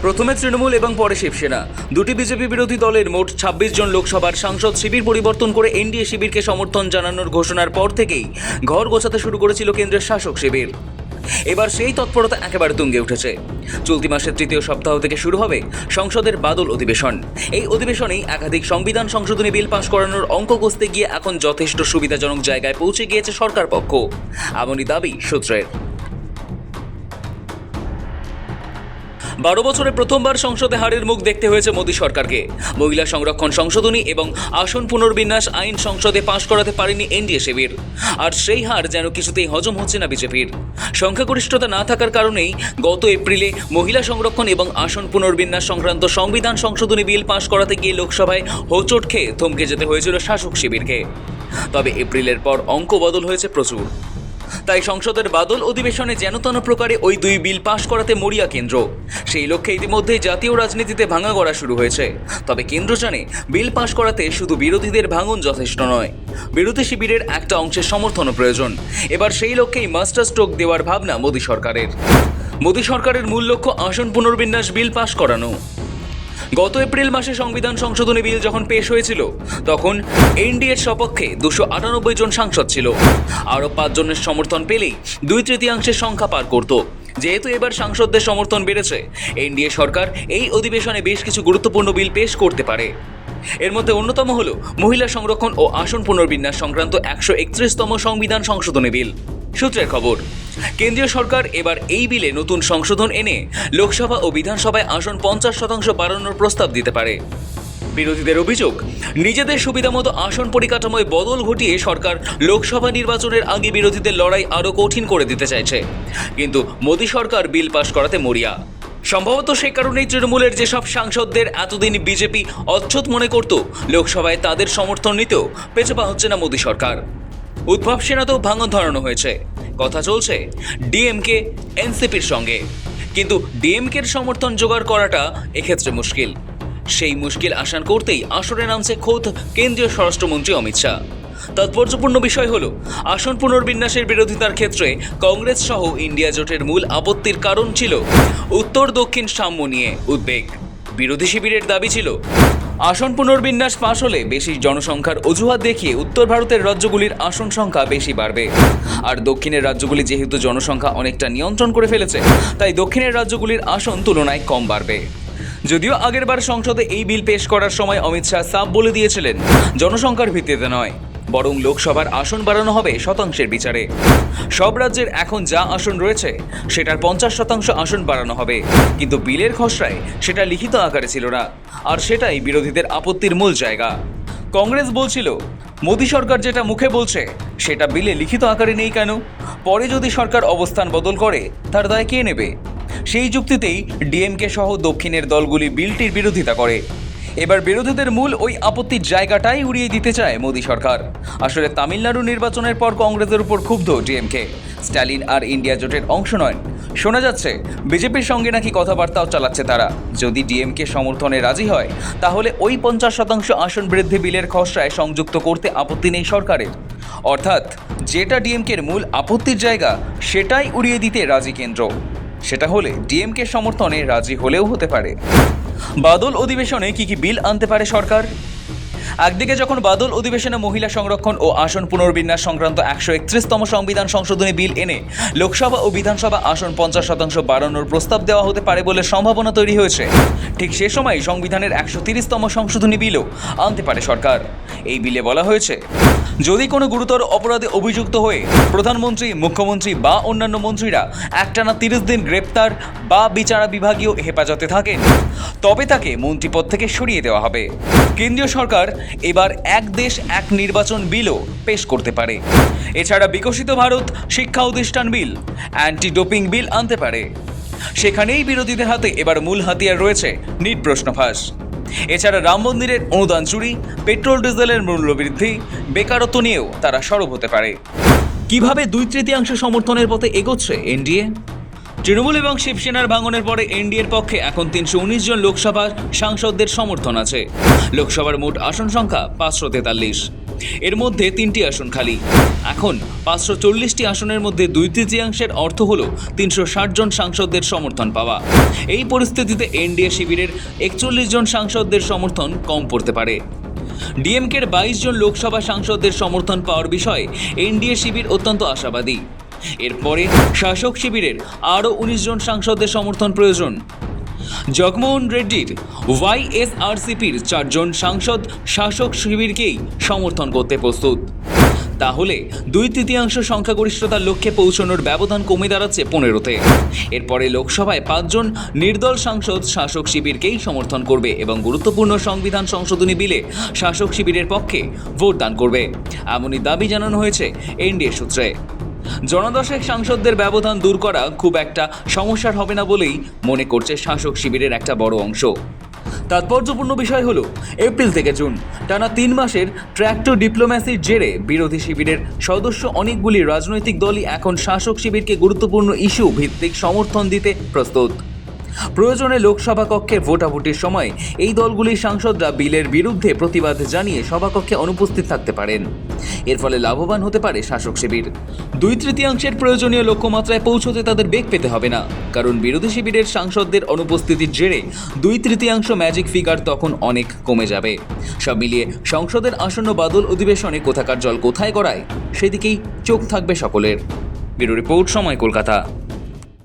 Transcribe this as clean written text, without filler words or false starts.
প্রথমে তৃণমূল এবং পরে শিবসেনা দুটি বিজেপি বিরোধী দলের মোট ২৬ জন লোকসভার সাংসদ শিবির পরিবর্তন করে এনডিএ শিবিরকে সমর্থন জানানোর ঘোষণার পর থেকেই ঘর গোছাতে শুরু করেছিল কেন্দ্রের শাসক শিবির। এবার সেই তৎপরতা একেবারে তুঙ্গে উঠেছে। চলতি মাসের তৃতীয় সপ্তাহ থেকে শুরু হবে সংসদের বাদল অধিবেশন। এই অধিবেশনেই একাধিক সংবিধান সংশোধনী বিল পাশ করানোর অঙ্ক কষতে গিয়ে এখন যথেষ্ট সুবিধাজনক জায়গায় পৌঁছে গিয়েছে সরকার পক্ষ, এমনই দাবি সূত্রের। ১২ বছরে প্রথমবার সংসদে হারের মুখ দেখতে হয়েছে মোদী সরকারকে। মহিলা সংরক্ষণ সংশোধনী এবং আসন পুনর্বিন্যাস আইন সংসদে পাশ করাতে পারেনি এনডিএ শিবির। আর সেই হার যেন কিছুতেই হজম হচ্ছে না বিজেপির। সংখ্যাগরিষ্ঠতা না থাকার কারণেই গত এপ্রিলে মহিলা সংরক্ষণ এবং আসন পুনর্বিন্যাস সংক্রান্ত সংবিধান সংশোধনী বিল পাশ করাতে গিয়ে লোকসভায় হোঁচট খেয়ে থমকে যেতে হয়েছিল শাসক শিবিরকে। তবে এপ্রিলের পর অঙ্ক বদল হয়েছে প্রচুর। তাই সংসদের বাদল অধিবেশনে যেনতেন প্রকারে ওই দুই বিল পাশ করাতে মরিয়া কেন্দ্র। সেই লক্ষ্যে ইতিমধ্যে জাতীয় রাজনীতিতে ভাঙা গড়া শুরু হয়েছে। তবে কেন্দ্র জানে বিল পাশ করাতে শুধু বিরোধীদের ভাঙন যথেষ্ট নয়, বিরোধী শিবিরের একটা অংশের সমর্থনও প্রয়োজন। এবার সেই লক্ষ্যেই মাস্টার স্ট্রোক দেওয়ার ভাবনা মোদী সরকারের। মোদী সরকারের মূল লক্ষ্য আসন পুনর্বিন্যাস বিল পাশ করানো। গত এপ্রিল মাসে সংবিধান সংশোধনী বিল যখন পেশ হয়েছিল তখন এনডিএর সপক্ষে ২৯৮ জন সাংসদ ছিল। আরও ৫ জনের সমর্থন পেলেই ২/৩ সংখ্যা পার করত। যেহেতু এবার সাংসদদের সমর্থন বেড়েছে, এনডিএ সরকার এই অধিবেশনে বেশ কিছু গুরুত্বপূর্ণ বিল পেশ করতে পারে। এর মধ্যে অন্যতম হল মহিলা সংরক্ষণ ও আসন পুনর্বিন্যাস সংক্রান্ত ১৩১তম সংবিধান সংশোধনী বিল। সূত্রের খবর, কেন্দ্রীয় সরকার এবার এই বিলে নতুন সংশোধন এনে লোকসভা ও বিধানসভায় আসন ৫০% বাড়ানোর প্রস্তাব দিতে পারে। বিরোধীদের অভিযোগ, নিজেদের সুবিধামতো আসন পরিকাঠামোয় বদল ঘটিয়ে সরকার লোকসভা নির্বাচনের আগে বিরোধীদের লড়াই আরও কঠিন করে দিতে চাইছে। কিন্তু মোদী সরকার বিল পাশ করাতে মরিয়া। সম্ভবত সে কারণেই তৃণমূলের যেসব সাংসদদের এতদিন বিজেপি অচ্ছুত মনে করত, লোকসভায় তাদের সমর্থন নিতেও পেছপা হচ্ছে না মোদী সরকার। উদ্ভব সেনাতেও ভাঙন ধরানো হয়েছে। কথা চলছে ডিএমকে এনসিপির সঙ্গে, কিন্তু ডিএমকের সমর্থন জোগাড় করাটা এক্ষেত্রে মুশকিল। সেই মুশকিল আসান করতেই আসরে নামছে খোদ কেন্দ্রীয় স্বরাষ্ট্রমন্ত্রী অমিত শাহ। তাৎপর্যপূর্ণ বিষয় হল, আসন পুনর্বিন্যাসের বিরোধিতার ক্ষেত্রে কংগ্রেস সহ ইন্ডিয়া জোটের মূল আপত্তির কারণ ছিল উত্তর দক্ষিণ সাম্য নিয়ে উদ্বেগ। বিরোধী শিবিরের দাবি ছিল, আসন পুনর্বিন্যাস পাশ হলে বেশি জনসংখ্যার অজুহাত দেখিয়ে উত্তর ভারতের রাজ্যগুলির আসন সংখ্যা বেশি বাড়বে। আর দক্ষিণের রাজ্যগুলি যেহেতু জনসংখ্যা অনেকটা নিয়ন্ত্রণ করে ফেলেছে, তাই দক্ষিণের রাজ্যগুলির আসন তুলনায় কম বাড়বে। যদিও আগেরবার সংসদে এই বিল পেশ করার সময় অমিত শাহ সাফ বলে দিয়েছিলেন, জনসংখ্যার ভিত্তিতে নয়, বরং লোকসভার আসন বাড়ানো হবে শতাংশের বিচারে। সব রাজ্যের এখন যা আসন রয়েছে সেটার ৫০% আসন বাড়ানো হবে। কিন্তু বিলের খসড়ায় সেটা লিখিত আকারে ছিল না, আর সেটাই বিরোধীদের আপত্তির মূল জায়গা। কংগ্রেস বলছিল, মোদী সরকার যেটা মুখে বলছে সেটা বিলে লিখিত আকারে নেই কেন? পরে যদি সরকার অবস্থান বদল করে তার দায় কে নেবে? সেই যুক্তিতেই ডিএমকে সহ দক্ষিণের দলগুলি বিলটির বিরোধিতা করে। এবার বিরোধীদের মূল ওই আপত্তির জায়গাটাই উড়িয়ে দিতে চায় মোদী সরকার। আসলে তামিলনাড়ু নির্বাচনের পর কংগ্রেসের উপর ক্ষুব্ধ ডিএমকে। স্ট্যালিন আর ইন্ডিয়া জোটের অংশ নয়। শোনা যাচ্ছে বিজেপির সঙ্গে নাকি কথাবার্তাও চালাচ্ছে তারা। যদি ডিএমকে সমর্থনে রাজি হয়, তাহলে ওই ৫০% আসন বৃদ্ধি বিলের খসড়ায় সংযুক্ত করতে আপত্তি নেই সরকারের। অর্থাৎ যেটা ডিএমকের মূল আপত্তির জায়গা, সেটাই উড়িয়ে দিতে রাজি কেন্দ্র। সেটা হলে ডিএমকে সমর্থনে রাজি হলেও হতে পারে। বাদল অধিবেশনে কি বিল আনতে পারে সরকার? একদিকে যখন বাদল অধিবেশনে মহিলা সংরক্ষণ ও আসন পুনর্বিন্যাস সংক্রান্ত ১৩১তম সংবিধান সংশোধনী বিল এনে লোকসভা ও বিধানসভা আসন ৫০% বাড়ানোর প্রস্তাব দেওয়া হতে পারে বলে সম্ভাবনা তৈরি হয়েছে, ঠিক সে সময় সংবিধানের ১৩০তম সংশোধনী বিলও আনতে পারে সরকার। এই বিলে বলা হয়েছে, যদি কোনো গুরুতর অপরাধে অভিযুক্ত হয়ে প্রধানমন্ত্রী, মুখ্যমন্ত্রী বা অন্যান্য মন্ত্রীরা একটানা ৩০ দিন গ্রেপ্তার বা বিচারা বিভাগীয় হেফাজতে থাকেন, তবে তাকে মন্ত্রীপদ থেকে সরিয়ে দেওয়া হবে। কেন্দ্রীয় সরকার এবার এক দেশ এক নির্বাচন বিলও পেশ করতে পারে। এছাড়া বিকশিত ভারত শিক্ষা প্রতিষ্ঠান বিল, অ্যান্টি ডোপিং বিল আনতে পারে। সেখানেই বিরোধীদের হাতে এবার মূল হাতিয়ার রয়েছে নিট প্রশ্ন ফাঁস। এছাড়া রাম মন্দিরের অনুদান চুরি, পেট্রোল ডিজেলের মূল্য বৃদ্ধি, বেকারত্ব নিয়েও তারা সরব হতে পারে। কিভাবে ২/৩ সমর্থনের পথে এগোচ্ছে এনডিএ? তৃণমূল এবং শিবসেনার ভাঙনের পরে এনডিএর পক্ষে এখন ৩১৯ জন লোকসভার সাংসদদের সমর্থন আছে। লোকসভার মোট আসন সংখ্যা ৫৪৩। এর মধ্যে 3টি আসন খালি। এখন 540টি আসনের মধ্যে 2/3 অর্থ হল 360 জন সাংসদদের সমর্থন পাওয়া। এই পরিস্থিতিতে এনডিএ শিবিরের 41 জন সাংসদদের সমর্থন কম পড়তে পারে। ডিএমকের 22 জন লোকসভা সাংসদদের সমর্থন পাওয়ার বিষয়ে এনডিএ শিবির অত্যন্ত আশাবাদী। এরপরে শাসক শিবিরের আরও 19 জন সাংসদদের সমর্থন প্রয়োজন। জগমোহন রেড্ডির ওয়াইএসআরসিপির 4 জন সাংসদ শাসক শিবিরকেই সমর্থন করতে প্রস্তুত। তাহলে 2/3 সংখ্যাগরিষ্ঠতার লক্ষ্যে পৌঁছানোর ব্যবধান কমে দাঁড়াচ্ছে 15-তে। এরপরে লোকসভায় 5 জন নির্দল সাংসদ শাসক শিবিরকেই সমর্থন করবে এবং গুরুত্বপূর্ণ সংবিধান সংশোধনী বিলে শাসক শিবিরের পক্ষে ভোট দান করবে, এমনই দাবি জানানো হয়েছে এনডিএ সূত্রে। জনদশেক সাংসদদের ব্যবধান দূর করা খুব একটা সমস্যার হবে না বলেই মনে করছে শাসক শিবিরের একটা বড় অংশ। তাৎপর্যপূর্ণ বিষয় হলো এপ্রিল থেকে জুন টানা 3 মাসের ট্র্যাক্টর ডিপ্লোম্যাসির জেরে বিরোধী শিবিরের সদস্য অনেকগুলি রাজনৈতিক দলই এখন শাসক শিবিরকে গুরুত্বপূর্ণ ইস্যু ভিত্তিক সমর্থন দিতে প্রস্তুত। প্রয়োজনে লোকসভা কক্ষে ভোটাভুটির সময় এই দলগুলির সাংসদরা বিলের বিরুদ্ধে প্রতিবাদ জানিয়ে সভাকক্ষে অনুপস্থিত থাকতে পারেন। এর ফলে লাভবান হতে পারে শাসক শিবির। 2/3 প্রয়োজনীয় লক্ষ্যমাত্রায় পৌঁছতে তাদের বেগ পেতে হবে না, কারণ বিরোধী শিবিরের সাংসদদের অনুপস্থিতির জেরে 2/3 ম্যাজিক ফিগার তখন অনেক কমে যাবে। সব মিলিয়ে সংসদের আসন্ন বাদল অধিবেশনে কোথাকার জল কোথায় গড়ায় সেদিকেই চোখ থাকবে সকলের। ব্যুরো রিপোর্ট, সময়, কলকাতা।